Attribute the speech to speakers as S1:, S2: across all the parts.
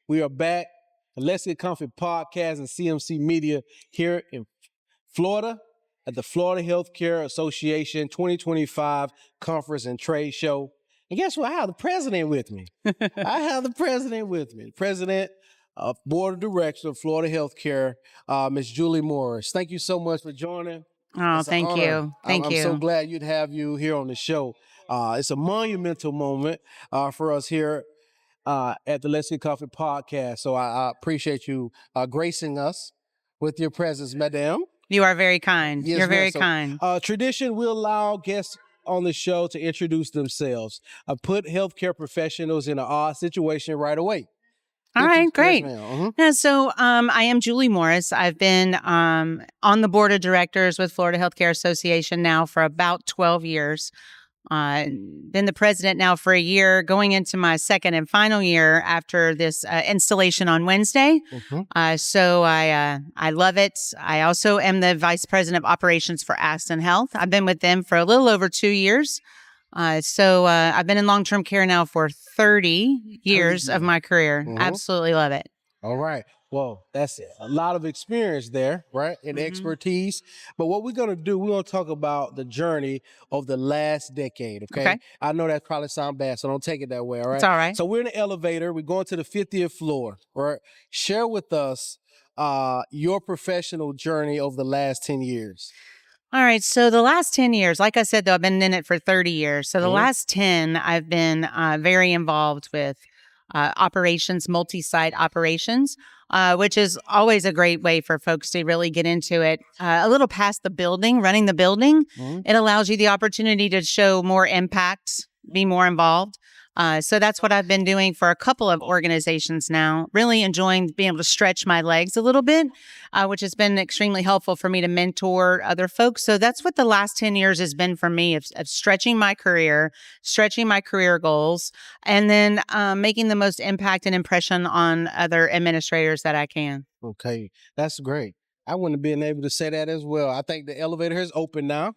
S1: We are back. The Let's Get Comfy podcast and CMC Media here in Florida at the Florida Healthcare Association 2025 Conference and Trade Show. And guess what? I have the president with me. The president of Board of Directors of Florida Healthcare, Ms. Julie Morris. Thank you so much for joining.
S2: Oh, thank you.
S1: I'm so glad you'd have you here on the show. It's a monumental moment for us here at the Let's Get Coffee podcast. So I appreciate you gracing us with your presence, madam.
S2: You are very kind.
S1: Yes,
S2: You're very
S1: so,
S2: kind.
S1: Tradition will allow guests on the show to introduce themselves. Put healthcare professionals in an odd situation right away.
S2: All right, great.
S1: Yes,
S2: yeah, so I am Julie Morris. I've been on the board of directors with Florida Healthcare Association now for about 12 years. Been the president now for a year, going into my second and final year after this installation on Wednesday. So I love it. I also am the vice president of operations for Aston Health. I've been with them for a little over 2 years. So I've been in long-term care now for 30 years of my career. Absolutely love it.
S1: All right. Well, that's it. A lot of experience there, right? And expertise. But what we're going to do, we're going to talk about the journey of the last decade, okay? I know that probably sounds bad, so don't take it that way, all right?
S2: It's all right.
S1: So we're in the elevator. We're going to the 50th floor, right? Share with us your professional journey over the last 10 years.
S2: All right. So the last 10 years, like I said, though, I've been in it for 30 years. So the last 10, I've been very involved with operations, multi-site operations, which is always a great way for folks to really get into it. A little past the building, running the building, it allows you the opportunity to show more impact, be more involved. So that's what I've been doing for a couple of organizations now, really enjoying being able to stretch my legs a little bit, which has been extremely helpful for me to mentor other folks. So that's what the last 10 years has been for me, of stretching my career goals, and then making the most impact and impression on other administrators that I can.
S1: Okay, that's great. I wouldn't have been able to say that as well. I think the elevator is open now,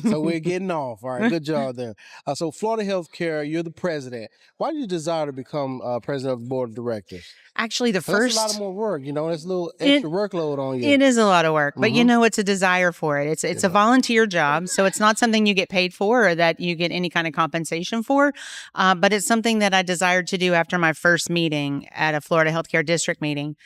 S1: so we're getting off. All right, good job there. So Florida Healthcare, you're the president. Why did you desire to become president of the board of directors?
S2: Actually,
S1: That's a lot more work, there's a little extra workload on you.
S2: It is a lot of work, but it's a desire for it. It's a volunteer job, so it's not something you get paid for or that you get any kind of compensation for, but it's something that I desired to do after my first meeting at a Florida Healthcare District meeting.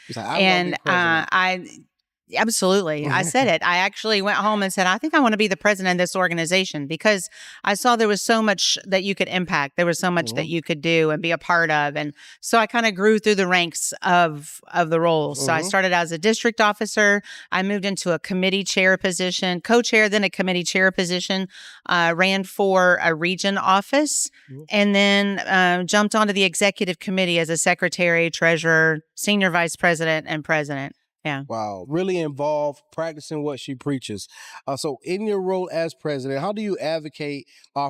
S2: Absolutely. I said it. I actually went home and said, I think I want to be the president of this organization, because I saw there was so much that you could impact. There was so much that you could do and be a part of. And so I kind of grew through the ranks of the roles. So I started as a district officer. I moved into a committee chair position, co-chair, then a committee chair position, ran for a region office, and then jumped onto the executive committee as a secretary, treasurer, senior vice president, and president. Yeah.
S1: Wow. Really involved, practicing what she preaches. So in your role as president, how do you advocate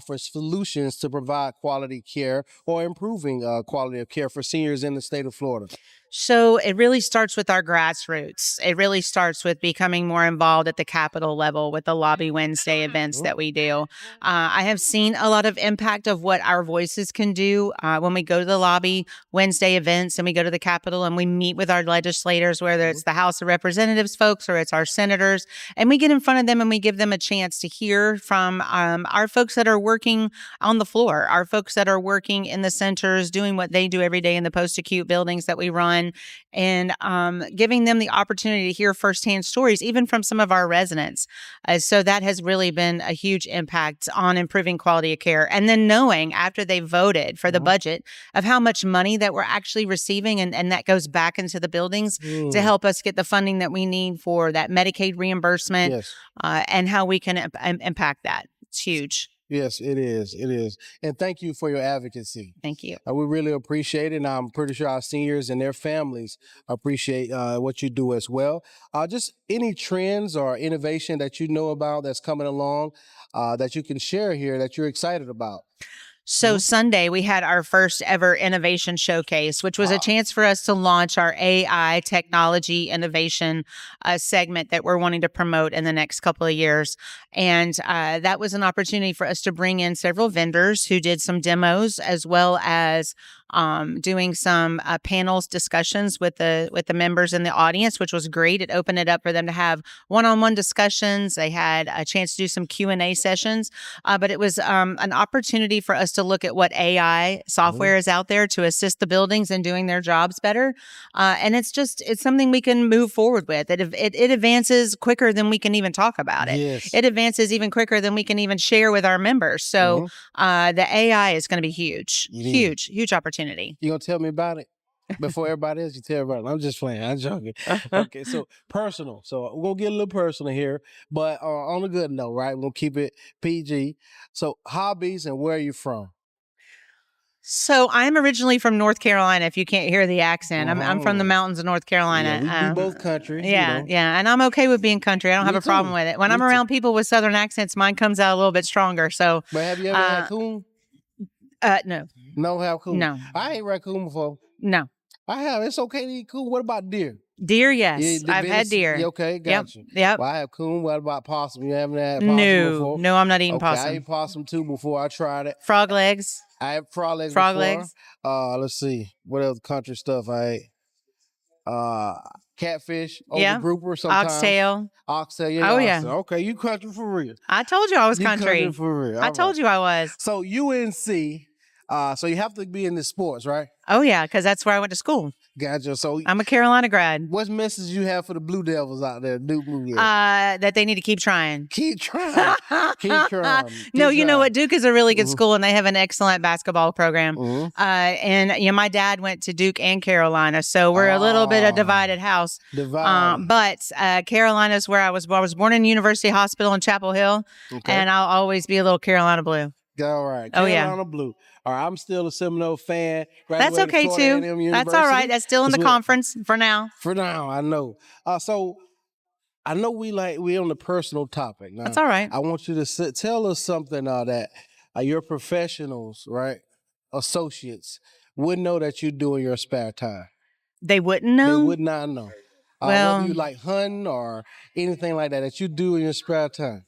S1: for solutions to provide quality care or improving quality of care for seniors in the state of Florida?
S2: So it really starts with our grassroots. It really starts with becoming more involved at the Capitol level with the Lobby Wednesday events that we do. I have seen a lot of impact of what our voices can do when we go to the Lobby Wednesday events and we go to the Capitol and we meet with our legislators, whether it's the House of Representatives folks or it's our senators, and we get in front of them and we give them a chance to hear from our folks that are working on the floor, our folks that are working in the centers, doing what they do every day in the post-acute buildings that we run, and giving them the opportunity to hear firsthand stories, even from some of our residents. So that has really been a huge impact on improving quality of care. And then knowing after they voted for the budget of how much money that we're actually receiving, and that goes back into the buildings to help us get the funding that we need for that Medicaid reimbursement, and how we can impact that. It's huge.
S1: Yes, it is. It is. And thank you for your advocacy.
S2: Thank you.
S1: We really appreciate it. And I'm pretty sure our seniors and their families appreciate what you do as well. Just any trends or innovation that you know about that's coming along that you can share here that you're excited about.
S2: So Sunday, we had our first ever innovation showcase, which was a chance for us to launch our AI technology innovation segment that we're wanting to promote in the next couple of years. And that was an opportunity for us to bring in several vendors who did some demos, as well as doing some panels discussions with the members in the audience, which was great. It opened it up for them to have one-on-one discussions. They had a chance to do some Q&A sessions, but it was an opportunity for us to look at what AI software is out there to assist the buildings in doing their jobs better. And it's something we can move forward with. It advances quicker than we can even talk about it.
S1: Yes.
S2: It advances even quicker than we can even share with our members. So the AI is going to be huge, huge opportunity.
S1: You gonna tell me about it? Before everybody else, you tell everybody. I'm just playing. I'm joking. Okay, so personal. So we're gonna get a little personal here, but on a good note, right? We're gonna keep it PG. So hobbies and where are you from?
S2: So I'm originally from North Carolina. If you can't hear the accent, I'm from the mountains of North Carolina.
S1: Yeah, we both countries.
S2: Yeah,
S1: you know.
S2: yeah, and I'm okay with being country. I don't have
S1: Me
S2: a problem
S1: too.
S2: with it. When
S1: Me
S2: I'm around people with Southern accents, mine comes out a little bit stronger. So,
S1: But have you ever had coon?
S2: No,
S1: No, have coon.
S2: No.
S1: I ain't raccoon before.
S2: no.
S1: I have. It's okay to eat coon. What about deer?
S2: Deer, yes,
S1: Yeah,
S2: I've had deer.
S1: Yeah, okay, got you.
S2: Yep.
S1: Well, I have coon. What about possum? You haven't had possum before?
S2: No, I'm not eating
S1: Okay, I
S2: possum.
S1: ate possum too before I tried it.
S2: Frog legs.
S1: I had frog legs
S2: Frog
S1: before.
S2: legs.
S1: Let's see. What else country stuff I ate? Catfish,
S2: Yeah.
S1: grouper sometimes.
S2: Oxtail.
S1: Oxtail, yeah.
S2: Oh, yeah.
S1: oxtail. Okay, you country for real.
S2: I told you I was
S1: You
S2: country.
S1: for real.
S2: I told you I was.
S1: So UNC, so you have to be in the sports, right?
S2: Oh, yeah, because that's where I went to school.
S1: Gotcha. So
S2: I'm a Carolina grad.
S1: what message you have for the Blue Devils out there? Duke Blue
S2: That they need to keep trying.
S1: Keep trying. Keep trying.
S2: No,
S1: Keep
S2: you know
S1: trying.
S2: what? Duke is a really good school, and they have an excellent basketball program. And my dad went to Duke and Carolina, so we're a little bit of divided house. But Carolina is where I was. I was born in University Hospital in Chapel Hill, and I'll always be a little Carolina blue.
S1: All right.
S2: Carolina
S1: Blue. All right. I'm still a Seminole fan.
S2: That's okay too. That's all right. That's still in the conference for now.
S1: For now, I know. So I know we on the personal topic. Now,
S2: That's all right.
S1: I want you to tell us something that your professionals, right, associates, would know that you do in your spare time.
S2: They wouldn't know?
S1: They would not know.
S2: Well,
S1: whether you like hunting or anything like that you do in your spare time.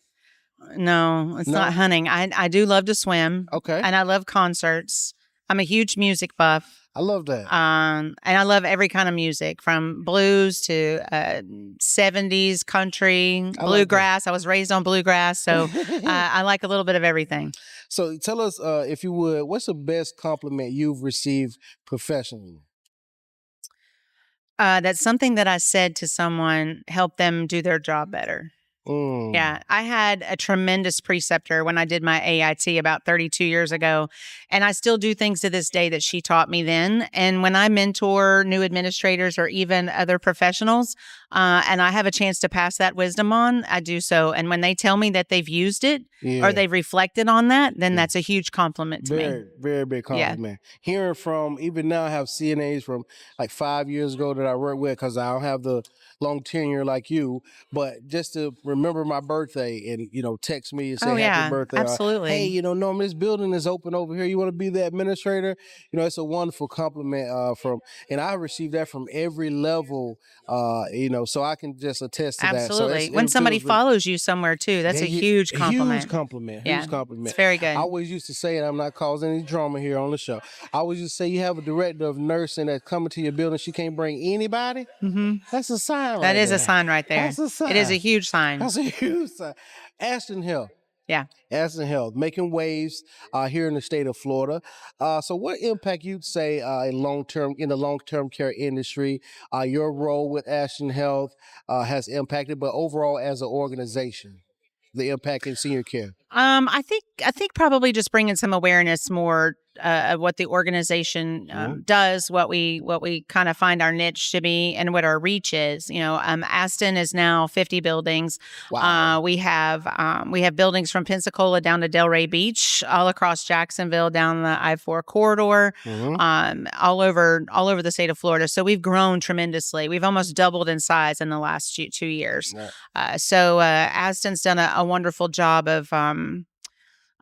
S2: No, it's not hunting. I do love to swim.
S1: Okay.
S2: And I love concerts. I'm a huge music buff.
S1: I love that.
S2: And I love every kind of music, from blues to 70s, country, bluegrass. I was raised on bluegrass, so I like a little bit of everything.
S1: So tell us, if you would, what's the best compliment you've received professionally?
S2: That's something that I said to someone helped them do their job better. Yeah, I had a tremendous preceptor when I did my AIT about 32 years ago, and I still do things to this day that she taught me then. And when I mentor new administrators or even other professionals, and I have a chance to pass that wisdom on, I do so. And when they tell me that they've used it or they've reflected on that, then that's a huge compliment to me.
S1: Very, very big compliment. Hearing from, even now I have CNAs from like 5 years ago that I work with, because I don't have the long tenure like you, but just to remember my birthday and, text me and say happy birthday.
S2: Absolutely.
S1: Hey, Norm, this building is open over here. You want to be the administrator? It's a wonderful compliment and I received that from every level, so I can just attest to that.
S2: Absolutely. When somebody follows you somewhere too, that's a huge compliment.
S1: Huge compliment.
S2: Yeah,
S1: huge compliment.
S2: It's very good.
S1: I always used to say, and I'm not causing any drama here on the show, I always used to say, you have a director of nursing that's coming to your building, she can't bring anybody. That's a sign.
S2: That is a sign right there.
S1: That's a sign.
S2: It is a huge sign.
S1: That's a huge sign. Aston Health.
S2: Yeah.
S1: Aston Health, making waves here in the state of Florida. So what impact you'd say in the long-term care industry, your role with Aston Health has impacted, but overall as an organization, the impact in senior care?
S2: I think probably just bringing some awareness more of what the organization does, what we kind of find our niche to be, and what our reach is. Aston is now 50 buildings.
S1: Wow.
S2: We have buildings from Pensacola down to Delray Beach, all across Jacksonville, down the I-4 corridor, all over the state of Florida. So we've grown tremendously. We've almost doubled in size in the last 2 years. So Aston's done a wonderful job of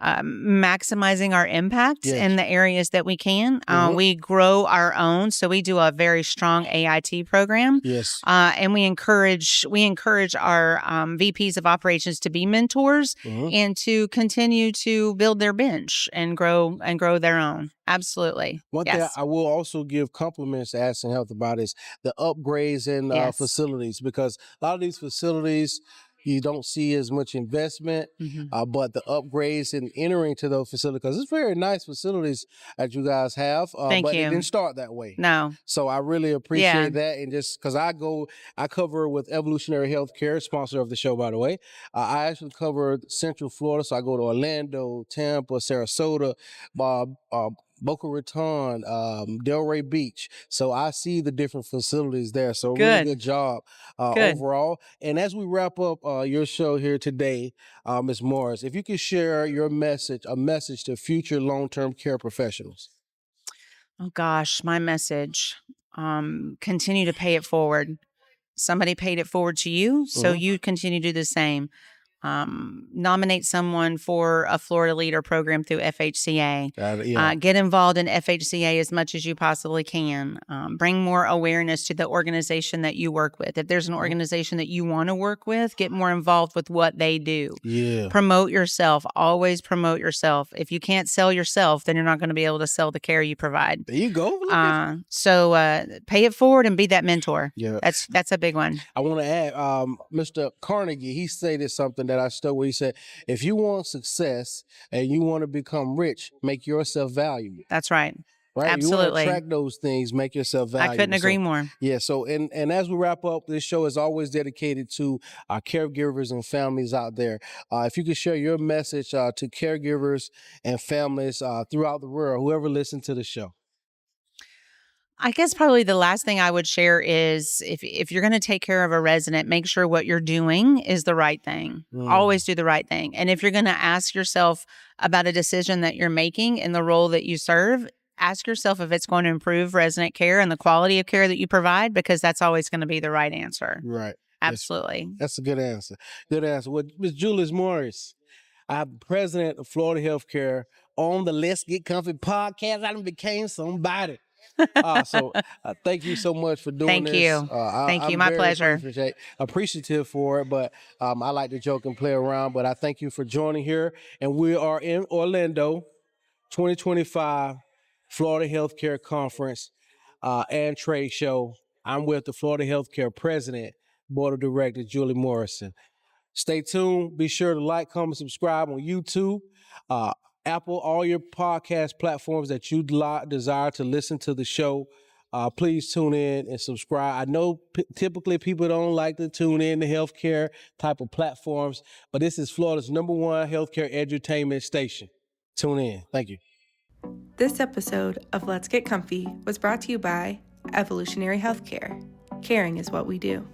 S2: maximizing our impact
S1: Yes.
S2: in the areas that we can. We grow our own, so we do a very strong AIT program.
S1: Yes.
S2: And we encourage our VPs of operations to be mentors and to continue to build their bench and grow their own. Absolutely.
S1: One thing I will also give compliments to Aston Health about is the upgrades in facilities, because a lot of these facilities you don't see as much investment, but the upgrades in entering to those facilities, because it's very nice facilities that you guys have, but it didn't start that way.
S2: No.
S1: So I really appreciate that. And just because I cover with Evolutionary Healthcare, sponsor of the show, by the way. I actually cover Central Florida, so I go to Orlando, Tampa, Sarasota, Boca Raton, Delray Beach. So I see the different facilities there. So really good job overall. And as we wrap up your show here today, Ms. Morris, if you could share a message to future long-term care professionals.
S2: Oh gosh, my message. Continue to pay it forward. Somebody paid it forward to you, so you continue to do the same. Nominate someone for a Florida Leader program through FHCA. Get involved in FHCA as much as you possibly can. Bring more awareness to the organization that you work with. If there's an organization that you want to work with, get more involved with what they do. Promote yourself. Always promote yourself. If you can't sell yourself, then you're not going to be able to sell the care you provide.
S1: There you go.
S2: So pay it forward and be that mentor. That's a big one.
S1: I want to add, Mr. Carnegie, he stated something that I stuck with. He said, if you want success and you want to become rich, make yourself valuable.
S2: That's right.
S1: Right?
S2: Absolutely.
S1: You want to attract those things, make yourself valuable.
S2: I couldn't agree more.
S1: Yeah. So, and as we wrap up, this show is always dedicated to our caregivers and families out there. If you could share your message to caregivers and families throughout the world, whoever listens to the show.
S2: I guess probably the last thing I would share is if you're going to take care of a resident, make sure what you're doing is the right thing. Always do the right thing. And if you're going to ask yourself about a decision that you're making in the role that you serve, ask yourself if it's going to improve resident care and the quality of care that you provide, because that's always going to be the right answer.
S1: Right.
S2: Absolutely.
S1: That's a good answer. Good answer. Well, Ms. Julius Morris, I'm president of Florida Healthcare on the Let's Get Comfy podcast. I done became somebody. So thank you so much for doing this.
S2: Thank you. My pleasure.
S1: Appreciative for it, but I like to joke and play around, but I thank you for joining here. And we are in Orlando, 2025 Florida Healthcare Conference and Trade Show. I'm with the Florida Healthcare President, Board of Directors, Julie Morrison. Stay tuned. Be sure to like, comment, subscribe on YouTube, Apple, all your podcast platforms that you desire to listen to the show. Please tune in and subscribe. I know typically people don't like to tune in to healthcare type of platforms, but this is Florida's #1 healthcare edutainment station. Tune in. Thank you.
S3: This episode of Let's Get Comfy was brought to you by Evolutionary Healthcare. Caring is what we do.